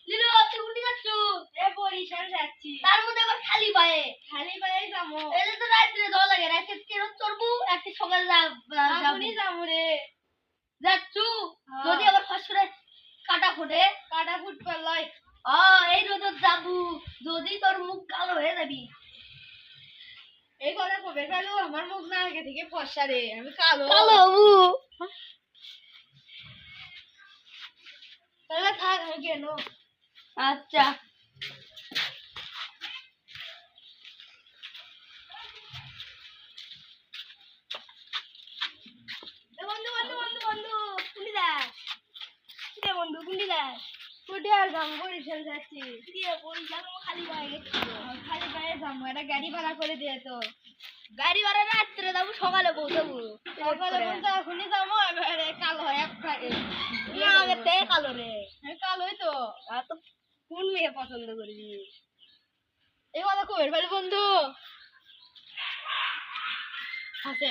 লিলো তুই উঠে যাচ্ছ এ বরিশাল যাচ্ছি তার মধ্যে আবার খালি পায়ে যাবো এই তো রাত্রে দল লাগে রাতে কেন চড়বো একটা সকাল যাবো রে যাচ্ছু যদি আবার ফসরে কাটা ফুটবে লয় এই রোদ যাবো যদি তোর মুখ কালো হয়ে যাবি এই কথা কবে কালো আমার মুখ না আগে থেকে ফসা রে আমি কালো হবো তাহলে থাক আমি কেন আচ্ছা বন্ধু কুন্ডি দেখ কোটি আর দাম বরিশাল যাচ্ছি বরিশাল খালি পায়ে যাবো একটা গাড়ি ভাড়া করে দিয়ে তো গাড়ি ভাড়া রাত্রে যাবো সকালে পৌঁছাবো এখনই যাবো কালো হয় একবারে আগের থেকে কালো রে কালোই তো কোন মেয়ে পছন্দ করবি এই কথা কবের বন্ধু আছে